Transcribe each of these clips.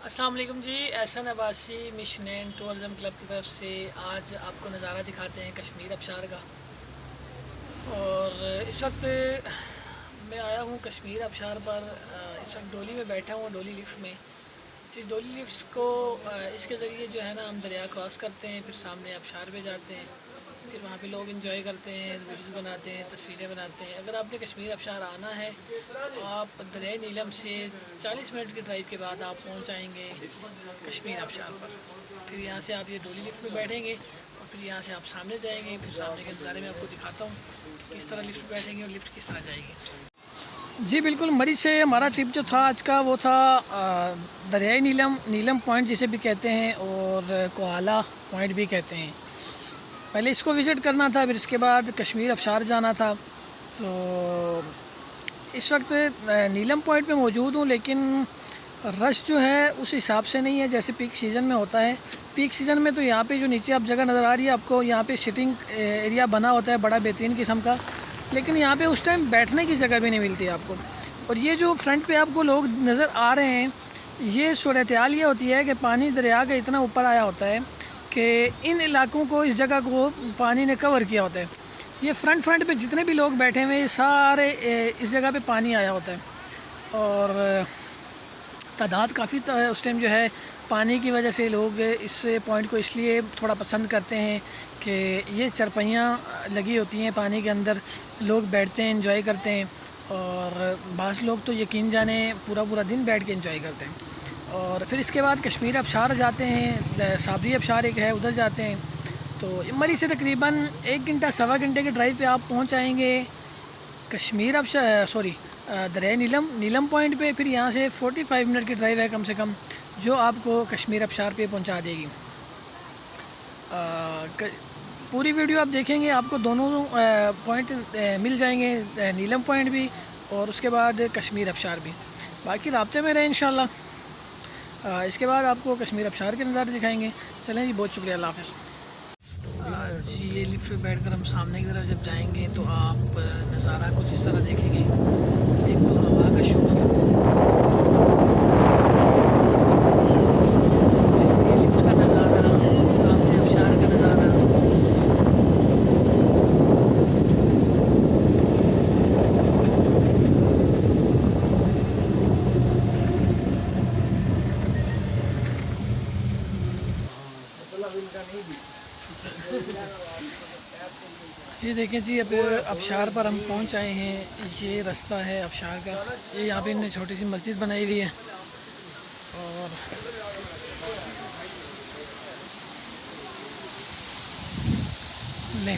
अस्सलाम वालेकुम जी। Ehsan Abbasi mission tourism club की तरफ से आज आपको नज़ारा दिखाते हैं कश्मीर आबशार का। और इस वक्त मैं आया हूँ कश्मीर आबशार पर। इस वक्त डोली में बैठा हूँ, डोली लिफ्ट में। इस डोली लिफ्ट को इसके ज़रिए जो है ना हम दरिया क्रॉस करते हैं, फिर सामने आबशार पे जाते हैं। फिर वहाँ पे लोग इंजॉय करते हैं, वीडियोज़ बनाते हैं, तस्वीरें बनाते हैं। अगर आपने कश्मीर आबशार आना है तो आप दरिया नीलम से 40 मिनट की ड्राइव के बाद आप पहुँच जाएंगे कश्मीर आबशार पर। फिर यहाँ से आप ये डोली लिफ्ट में बैठेंगे और फिर यहाँ से आप सामने जाएंगे। फिर सामने के नज़ारे में आपको दिखाता हूँ किस तरह लिफ्ट बैठेंगे और लिफ्ट किस तरह जाएगी। जी बिल्कुल, मरी से हमारा ट्रिप जो था आज का वो था दरियाई नीलम पॉइंट जिसे भी कहते हैं और कोहाला पॉइंट भी कहते हैं। पहले इसको विज़िट करना था, फिर इसके बाद कश्मीर आबशार जाना था। तो इस वक्त नीलम पॉइंट पे मौजूद हूँ, लेकिन रश जो है उस हिसाब से नहीं है जैसे पीक सीज़न में होता है। पीक सीज़न में तो यहाँ पे जो नीचे आप जगह नज़र आ रही है आपको, यहाँ पे सिटिंग एरिया बना होता है बड़ा बेहतरीन किस्म का, लेकिन यहाँ पे उस टाइम बैठने की जगह भी नहीं मिलती आपको। और ये जो फ्रंट पे आपको लोग नज़र आ रहे हैं, ये सूरत हाल ये होती है कि पानी दरिया का इतना ऊपर आया होता है कि इन इलाकों को, इस जगह को पानी ने कवर किया होता है। ये फ्रंट पे जितने भी लोग बैठे हुए हैं सारे इस जगह पे पानी आया होता है। और तादाद काफ़ी उस टाइम जो है पानी की वजह से लोग इस पॉइंट को इसलिए थोड़ा पसंद करते हैं कि ये चरपहियाँ लगी होती हैं पानी के अंदर, लोग बैठते हैं, एंजॉय करते हैं। और बाज़ लोग तो यकीन जाने पूरा दिन बैठ के एंजॉय करते हैं। और फिर इसके बाद कश्मीर आबशार जाते हैं, साबरी आबशार एक है, उधर जाते हैं। तो मरी से तकरीबन 1 घंटा सवा घंटे के ड्राइव पे आप पहुंच जाएंगे कश्मीर आबशार दरिया नीलम पॉइंट पे। फिर यहाँ से 45 मिनट की ड्राइव है कम से कम, जो आपको कश्मीर आबशार पे पहुँचा देगी। पूरी वीडियो आप देखेंगे आपको दोनों पॉइंट मिल जाएंगे, नीलम पॉइंट भी और उसके बाद कश्मीर आबशार भी। बाकी राब्ते में रहें इंशाल्लाह। इसके बाद आपको कश्मीर आबशार के नज़ारे दिखाएंगे। चलें जी, बहुत शुक्रिया, अल्लाह हाफ़िज़। जी ये लिफ्ट पे बैठकर हम सामने की तरफ जब जाएंगे तो आप नज़ारा कुछ इस तरह देखेंगे। एक तो हवा का शोर, ये लिफ्ट का नज़ारा, सामने आबशार का नज़ारा। ये देखें जी, अब आबशार पर हम पहुंच आए हैं। ये रास्ता है आबशार का। ये यहाँ पे इन्होंने छोटी सी मस्जिद बनाई हुई है। और ले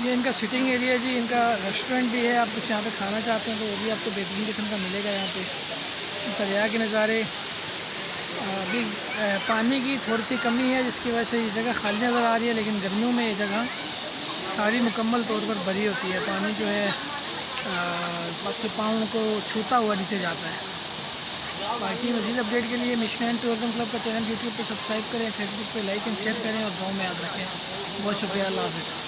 ये इनका सिटिंग एरिया जी, इनका रेस्टोरेंट भी है। आप कुछ यहाँ पे खाना चाहते हैं तो वो भी आपको बेहतरीन किस्म का मिलेगा। यहाँ पे दरिया के नज़ारे, अभी पानी की थोड़ी सी कमी है जिसकी वजह से ये जगह खाली नज़र आ रही है, लेकिन गर्मियों में ये जगह सारी मुकम्मल तौर पर भरी होती है। पानी जो है आपके पाँव को छूता हुआ नीचे जाता है। बाकी मज़ीद अपडेट के लिए मिशन टूरिज़म क्लब का चैनल यूट्यूब पर सब्सक्राइब करें, फेसबुक पे लाइक एंड शेयर करें और दुआ में याद रखें। बहुत शुक्रिया, अल्लाह हाफ़िज़।